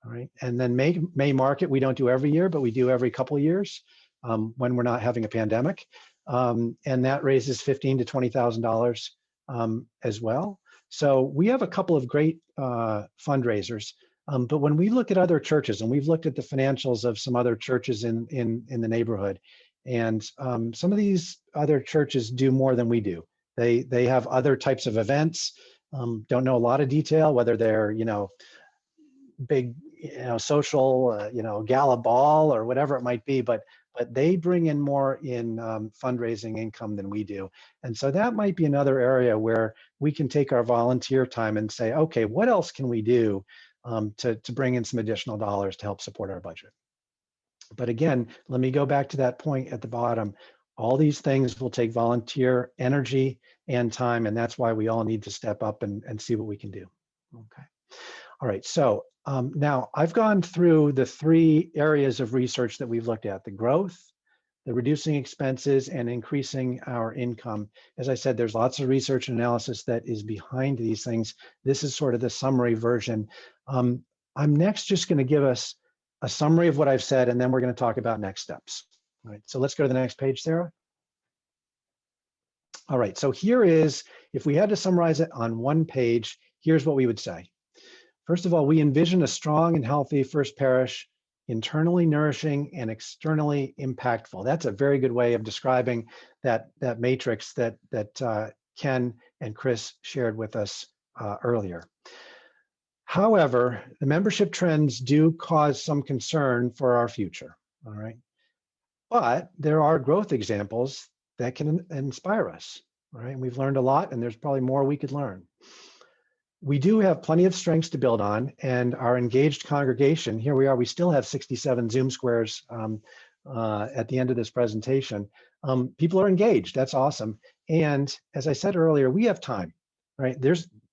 All right. And then May Market, we don't do every year, but we do every couple of years when we're not having a pandemic. And that raises $15,000 to $20,000 as well. So we have a couple of great fundraisers. But when we look at other churches, and we've looked at the financials of some other churches in the neighborhood, and some of these other churches do more than we do. They have other types of events. Don't know a lot of detail, whether they're, big, social, gala ball or whatever it might be, but they bring in more in fundraising income than we do. And so that might be another area where we can take our volunteer time and say, okay, what else can we do to bring in some additional dollars to help support our budget? But again, let me go back to that point at the bottom. All these things will take volunteer energy and time, and that's why we all need to step up and see what we can do. Okay. All right, so now I've gone through the three areas of research that we've looked at: the growth, the reducing expenses, and increasing our income. As I said, there's lots of research and analysis that is behind these things. This is sort of the summary version. I'm next just going to give us a summary of what I've said, and then we're going to talk about next steps. All right, so let's go to the next page, Sarah. All right, so here is, if we had to summarize it on one page, here's what we would say. First of all, we envision a strong and healthy First Parish, internally nourishing and externally impactful. That's a very good way of describing that matrix that Ken and Chris shared with us earlier. However, the membership trends do cause some concern for our future, all right? But there are growth examples that can inspire us, all right? And we've learned a lot, and there's probably more we could learn. We do have plenty of strengths to build on, and our engaged congregation, here we are, we still have 67 Zoom squares at the end of this presentation. People are engaged, that's awesome. And as I said earlier, we have time, right?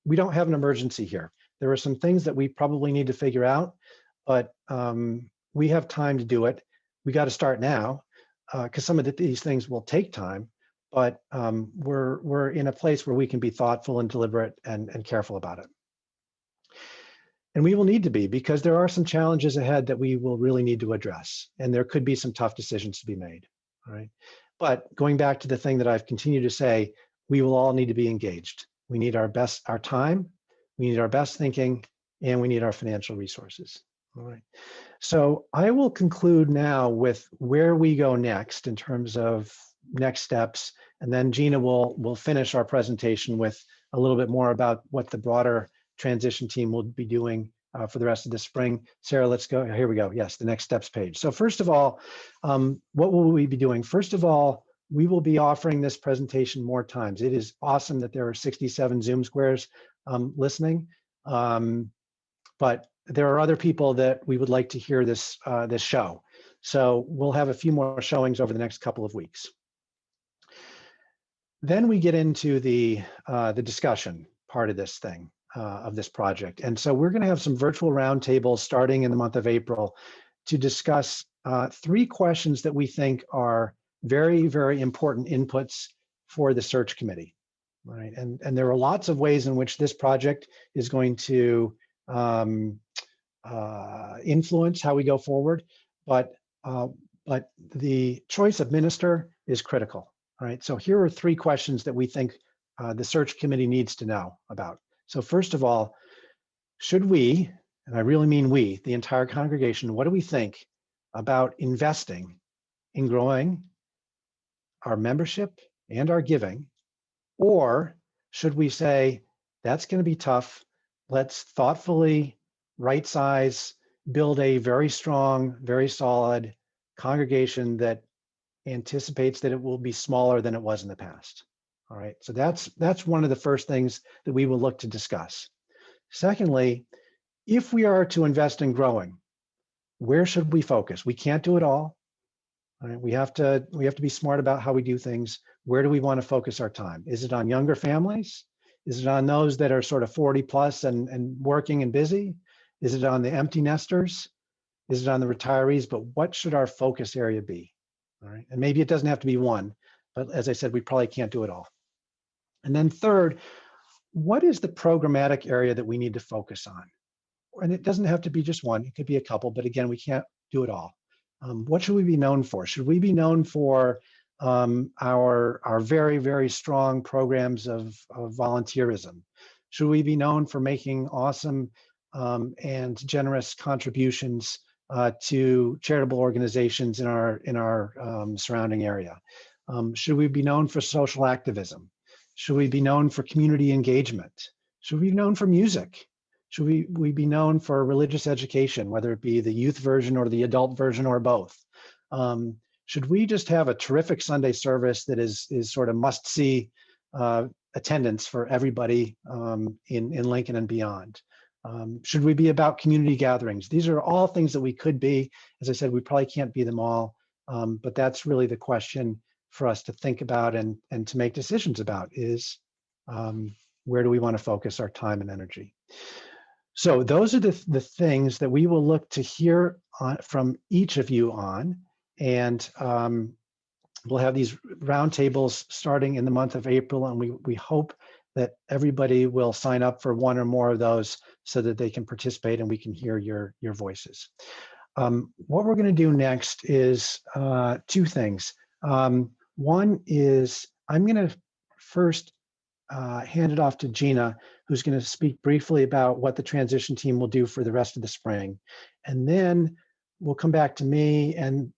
We don't have an emergency here. There are some things that we probably need to figure out, but we have time to do it. We got to start now, because some of these things will take time, but we're in a place where we can be thoughtful and deliberate and careful about it. And we will need to be, because there are some challenges ahead that we will really need to address, and there could be some tough decisions to be made, all right? But going back to the thing that I've continued to say, we will all need to be engaged. We need our time, we need our best thinking, and we need our financial resources. All right. So I will conclude now with where we go next in terms of next steps, and then Gina will finish our presentation with a little bit more about what the broader transition team will be doing for the rest of the spring. Sarah, let's go. Here we go. Yes, the next steps page. So first of all, what will we be doing? First of all, we will be offering this presentation more times. It is awesome that there are 67 Zoom squares listening, but there are other people that we would like to hear this show. So we'll have a few more showings over the next couple of weeks. Then we get into the discussion part of this thing, of this project. And so we're going to have some virtual roundtables starting in the month of April to discuss 3 questions that we think are very, very important inputs for the search committee. Right. And there are lots of ways in which this project is going to influence how we go forward, but the choice of minister is critical. All right. So here are 3 questions that we think the search committee needs to know about. So first of all, should we, and I really mean we, the entire congregation, what do we think about investing in growing our membership and our giving? Or should we say, that's going to be tough, let's thoughtfully right size, build a very strong, very solid congregation that anticipates that it will be smaller than it was in the past. All right, so that's one of the first things that we will look to discuss. Secondly, if we are to invest in growing, where should we focus? We can't do it all. All right, we have to be smart about how we do things. Where do we want to focus our time? Is it on younger families? Is it on those that are sort of 40 plus and working and busy? Is it on the empty nesters? Is it on the retirees? But what should our focus area be? All right. And maybe it doesn't have to be one, but as I said, we probably can't do it all. And then third, what is the programmatic area that we need to focus on? And it doesn't have to be just one, it could be a couple, but again, we can't do it all. What should we be known for? Should we be known for our very, very strong programs of volunteerism? Should we be known for making awesome and generous contributions to charitable organizations in our surrounding area? Should we be known for social activism? Should we be known for community engagement? Should we be known for music? Should we be known for religious education, whether it be the youth version or the adult version or both? Should we just have a terrific Sunday service that is sort of must-see attendance for everybody in Lincoln and beyond? Should we be about community gatherings? These are all things that we could be. As I said, we probably can't be them all, but that's really the question for us to think about and to make decisions about is where do we want to focus our time and energy? So those are the things that we will look to hear from each of you on, and we'll have these roundtables starting in the month of April, and we hope that everybody will sign up for one or more of those so that they can participate and we can hear your voices. What we're going to do next is two things. One is I'm going to first hand it off to Gina, who's going to speak briefly about what the transition team will do for the rest of the spring. And then we'll come back to me, and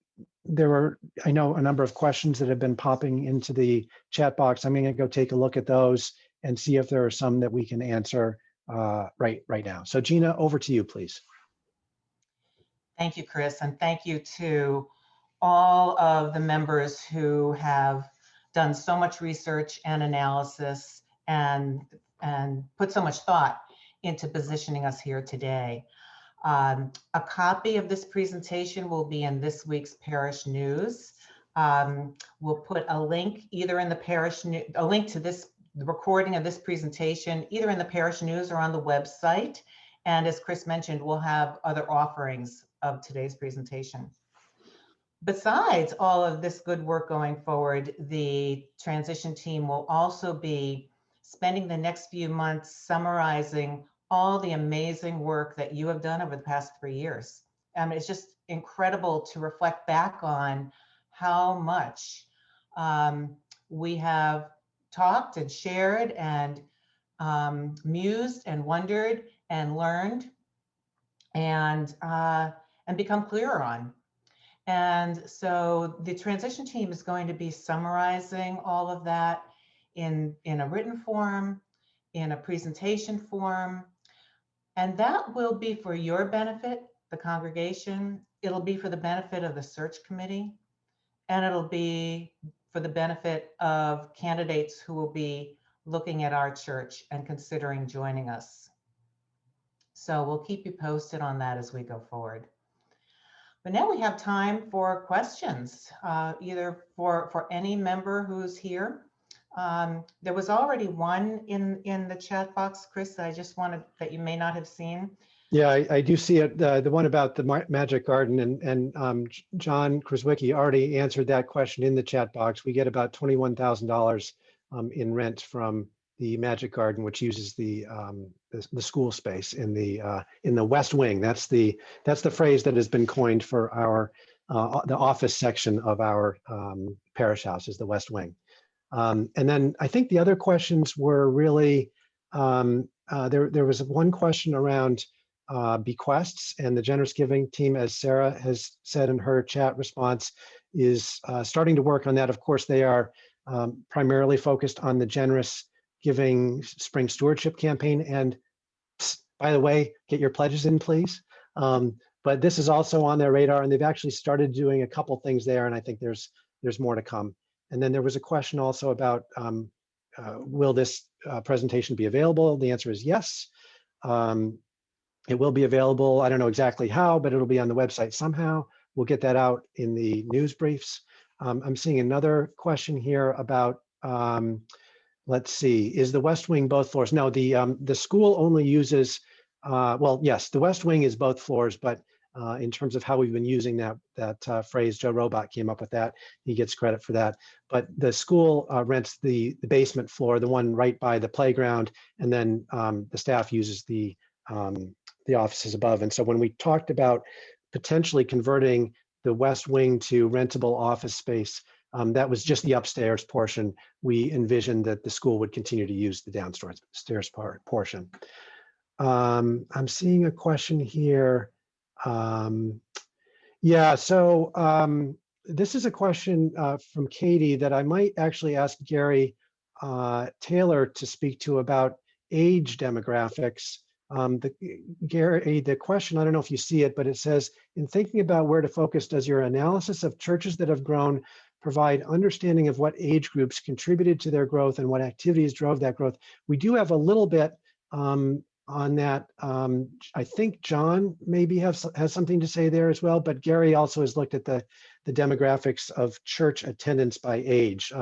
there were, I know, a number of questions that have been popping into the chat box. I'm going to go take a look at those and see if there are some that we can answer right now. So Gina, over to you, please. Thank you, Chris, and thank you to all of the members who have done so much research and analysis and put so much thought into positioning us here today. A copy of this presentation will be in this week's parish news. We'll put a link either in the parish a link to the recording of this presentation either in the parish news or on the website. And as Chris mentioned, we'll have other offerings of today's presentation. Besides all of this good work going forward, the transition team will also be spending the next few months summarizing all the amazing work that you have done over the past 3 years. It's just incredible to reflect back on how much we have talked and shared and mused and wondered and learned and become clearer on. And so the transition team is going to be summarizing all of that in a written form, in a presentation form, and that will be for your benefit, the congregation. It'll be for the benefit of the search committee, and it'll be for the benefit of candidates who will be looking at our church and considering joining us. So we'll keep you posted on that as we go forward. But now we have time for questions, either for any member who's here. There was already one in the chat box, Chris, that I just wanted that you may not have seen. Yeah, I do see it. The one about the Magic Garden, and John Kraswicki already answered that question in the chat box. We get about $21,000 in rent from the Magic Garden, which uses the school space in the West Wing. That's the phrase that has been coined for our the office section of our parish house is the West Wing. And then I think the other questions were really there was one question around bequests, and the generous giving team, as Sarah has said in her chat response, is starting to work on that. Of course, they are primarily focused on the generous giving spring stewardship campaign. And by the way, get your pledges in, please. But this is also on their radar, and they've actually started doing a couple things there, and I think there's more to come. And then there was a question also about will this presentation be available? The answer is yes. It will be available. I don't know exactly how, but it'll be on the website somehow. We'll get that out in the news briefs. I'm seeing another question here about, let's see, is the West Wing both floors? No, the school only uses, well, yes, the West Wing is both floors, but in terms of how we've been using that phrase. Joe Robot came up with that. He gets credit for that. But the school rents the basement floor, the one right by the playground, and then the staff uses the offices above. And so when we talked about potentially converting the west wing to rentable office space, that was just the upstairs portion. We envisioned that the school would continue to use the downstairs portion. I'm seeing a question here. Yeah, so this is a question from Katie that I might actually ask Gary Taylor to speak to about age demographics. Gary, the question, I don't know if you see it, but it says, in thinking about where to focus, does your analysis of churches that have grown provide understanding of what age groups contributed to their growth and what activities drove that growth? We do have a little bit on that. I think John maybe has something to say there as well, but Gary also has looked at the demographics of church attendance by age.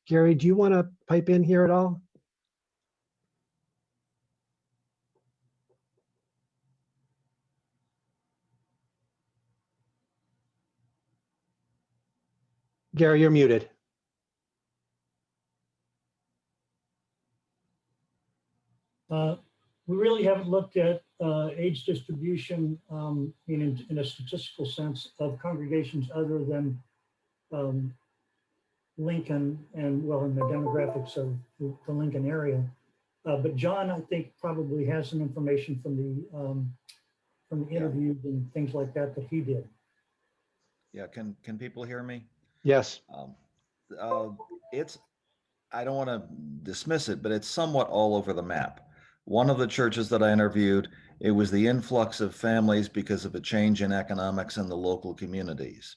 Gary, do you want to pipe in here at all? Gary, you're muted. We really haven't looked at age distribution in a statistical sense of congregations other than Lincoln and, well, in the demographics of the Lincoln area. But John, I think, probably has some information from the interviews and things like that he did. Yeah, can people hear me? Yes. It's, I don't want to dismiss it, but it's somewhat all over the map. One of the churches that I interviewed, it was the influx of families because of a change in economics in the local communities.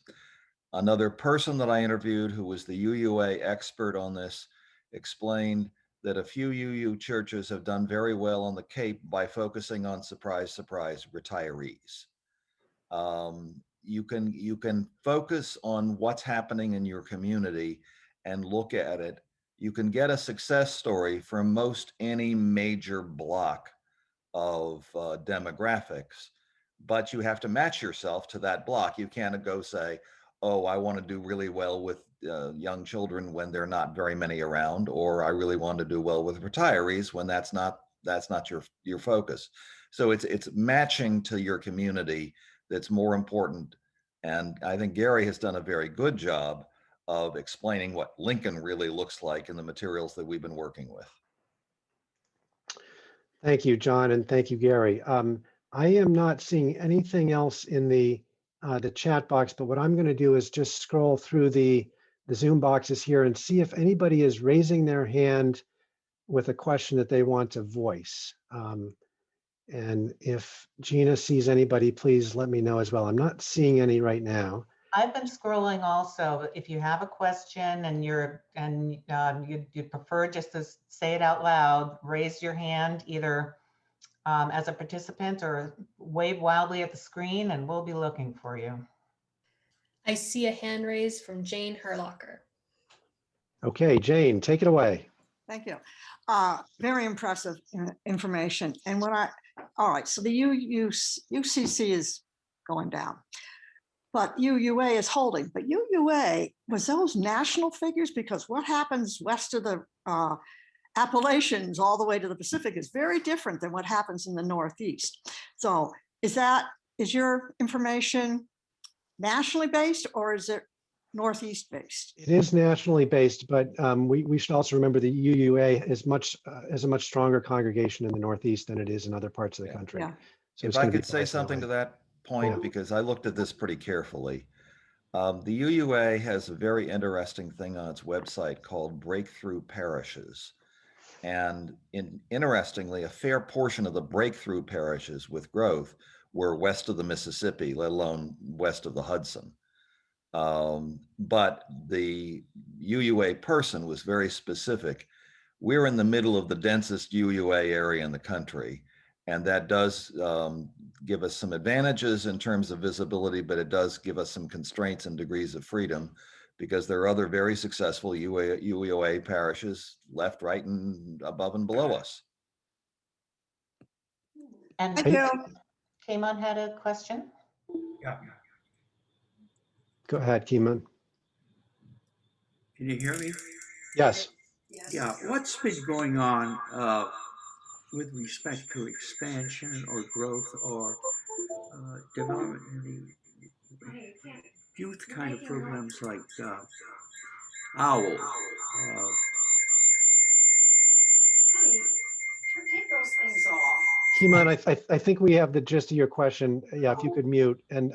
Another person that I interviewed, who was the UUA expert on this, explained that a few UU churches have done very well on the Cape by focusing on, surprise, surprise, retirees. You can focus on what's happening in your community and look at it. You can get a success story from most any major block of demographics, but you have to match yourself to that block. You can't go say, oh, I want to do really well with young children when there are not very many around, or I really want to do well with retirees when that's not your focus. So it's matching to your community that's more important. And I think Gary has done a very good job of explaining what Lincoln really looks like in the materials that we've been working with. Thank you, John, and thank you, Gary. I am not seeing anything else in the chat box, but what I'm going to do is just scroll through the Zoom boxes here and see if anybody is raising their hand with a question that they want to voice. And if Gina sees anybody, please let me know as well. I'm not seeing any right now. I've been scrolling also. If you have a question and you'd prefer just to say it out loud, raise your hand either as a participant or wave wildly at the screen and we'll be looking for you. I see a hand raised from Jane Herlocker. Okay, Jane, take it away. Thank you. Very impressive information. And all right, so the UCC is going down, but UUA is holding. But UUA, was those national figures? Because what happens west of the Appalachians all the way to the Pacific is very different than what happens in the Northeast. So is your information nationally based or is it Northeast based? It is nationally based, but we should also remember the UUA is a much stronger congregation in the Northeast than it is in other parts of the country. Yeah. So If I could say something to that point, Yeah. because I looked at this pretty carefully. The UUA has a very interesting thing on its website called Breakthrough Parishes. And interestingly, a fair portion of the breakthrough parishes with growth were west of the Mississippi, let alone west of the Hudson. But the UUA person was very specific. We're in the middle of the densest UUA area in the country, and that does give us some advantages in terms of visibility, but it does give us some constraints and degrees of freedom because there are other very successful UUA parishes left, right, and above and below us. And Thank you. Kamon had a question. Yeah. Go ahead, Keeman. Can you hear me? Yes. Yeah. What's been going on with respect to expansion or growth or development in the youth kind of programs like OWL? Take those things off. Keeman, I think we have the gist of your question. Yeah, if you could mute. And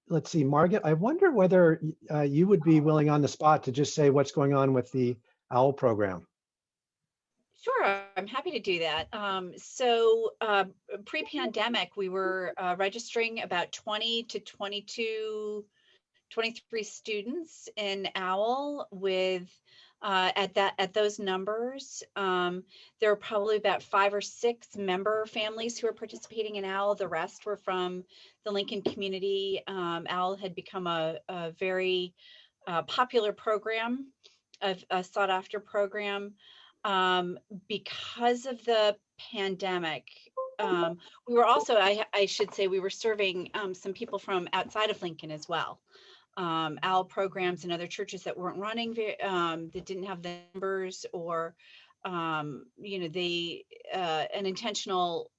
let's see, Margaret, I wonder whether you would be willing on the spot to just say what's going on with the OWL program. Sure, I'm happy to do that. Pre-pandemic, we were registering about 20 to 22, 23 students in OWL with at those numbers. There were probably about 5 or 6 member families who were participating in OWL. The rest were from the Lincoln community. OWL had become a very popular program, a sought after program. Because of the pandemic, we were also, I should say, we were serving some people from outside of Lincoln as well. OWL programs and other churches that weren't running, that didn't have the numbers, or they an intentional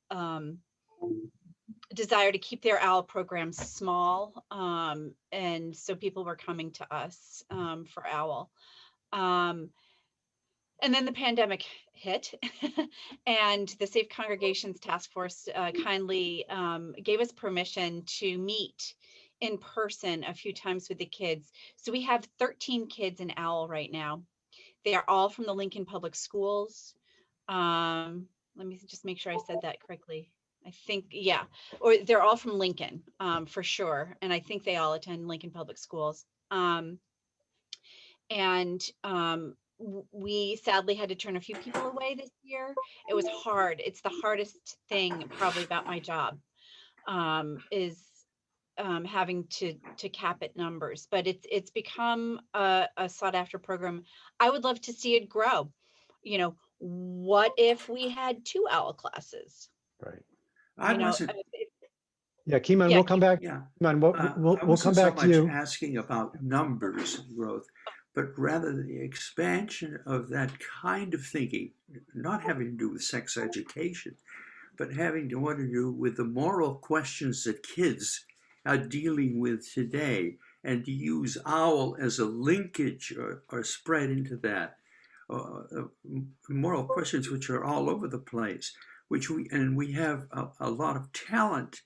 desire to keep their OWL programs small, and so people were coming to us for OWL. And then the pandemic hit, and the Safe Congregations Task Force kindly gave us permission to meet in person a few times with the kids. So we have 13 kids in OWL right now. They are all from the Lincoln Public Schools. Let me just make sure I said that correctly. I think, yeah, or they're all from Lincoln for sure. And I think they all attend Lincoln Public Schools. We sadly had to turn a few people away this year. It was hard. It's the hardest thing probably about my job, is having to cap at numbers, but it's become a sought after program. I would love to see it grow. What if we had 2 OWL classes? Right. I wasn't. Yeah, Keeman, Yeah, we'll come back. Yeah. Keeman, we'll come back to I wasn't so you. much asking about numbers growth, but rather the expansion of that kind of thinking, not having to do with sex education, but having to do with the moral questions that kids are dealing with today, and to use OWL as a linkage or spread into that. Moral questions which are all over the place, we have a lot of talent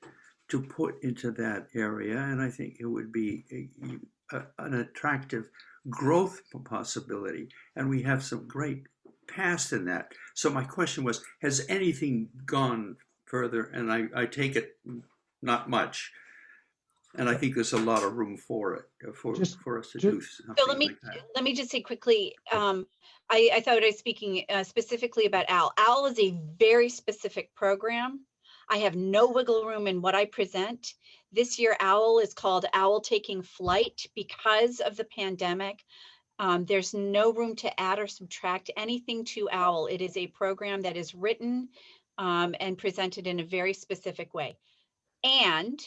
to put into that area, and I think it would be an attractive growth possibility, and we have some great past in that. So my question was, has anything gone further? And I take it not much, and I think there's a lot of room for it, for us to do something So let me just say quickly, I thought I was speaking specifically about OWL. OWL is a very specific program. I have no wiggle room in what I present. This year, OWL is called OWL Taking Flight because of the pandemic. There's no room to add or subtract anything to OWL. It is a program that is written and presented in a very specific way. And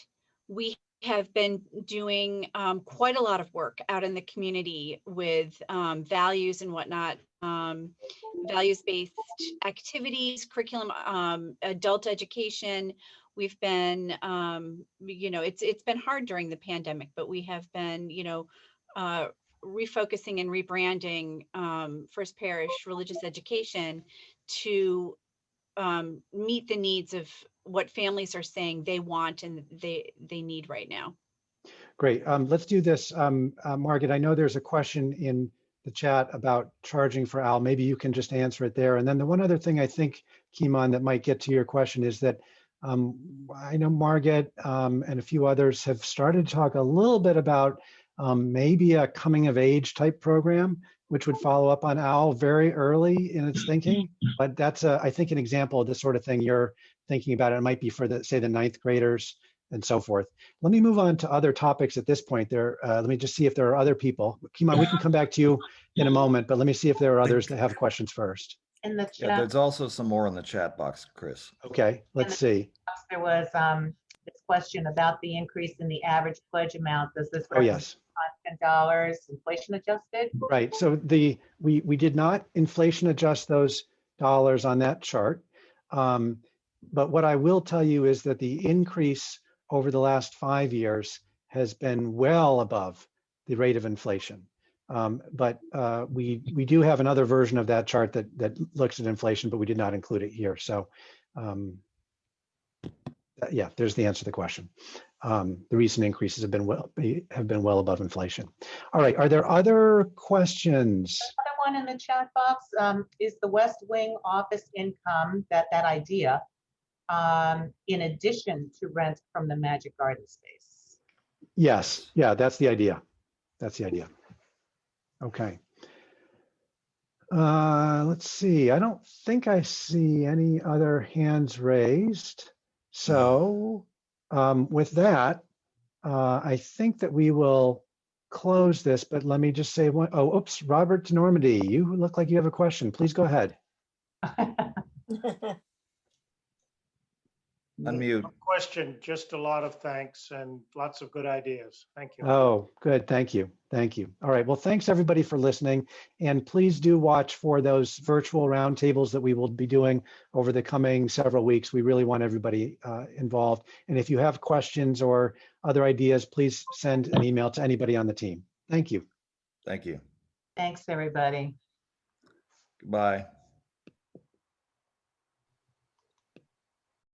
we have been doing quite a lot of work out in the community with values and whatnot, values-based activities, curriculum, adult education. We've been, it's been hard during the pandemic, but we have been, refocusing and rebranding First Parish Religious Education to meet the needs of what families are saying they want and they need right now. Great. Let's do this. Margaret, I know there's a question in the chat about charging for OWL. Maybe you can just answer it there. And then the one other thing I think, Keeman, that might get to your question is that I know Margaret and a few others have started to talk a little bit about maybe a coming of age type program, which would follow up on OWL very early in its thinking. But that's, I think, an example of the sort of thing you're thinking about. It might be for the, say, the 9th graders and so forth. Let me move on to other topics at this point. Let me just see if there are other people. Keeman, we can come back to you in a moment, but let me see if there are others that have questions first. In the chat, Yeah, there's also some more in the chat box, Chris. Okay, let's see. there was this question about the increase in the average pledge amount. Does this Oh, represent yes. constant dollars, inflation adjusted? Right. So we did not inflation adjust those dollars on that chart. But what I will tell you is that the increase over the last 5 years has been well above the rate of inflation. But we do have another version of that chart that looks at inflation, but we did not include it here. So yeah, there's the answer to the question. The recent increases have been well above inflation. All right, are there other questions? Another one in the chat box is the West Wing office income, that idea, in addition to rent from the Magic Garden space. Yes, yeah, that's the idea. That's the idea. Okay. Let's see. I don't think I see any other hands raised. So with that, I think that we will close this, but let me just say one. Oh, oops, Robert Normandy, you look like you have a question. Please go ahead. Unmute. No question, just a lot of thanks and lots of good ideas. Thank you. Oh, good. Thank you. Thank you. All right. Well, thanks everybody for listening. And please do watch for those virtual roundtables that we will be doing over the coming several weeks. We really want everybody involved. And if you have questions or other ideas, please send an email to anybody on the team. Thank you. Thank you. Thanks, everybody. Goodbye.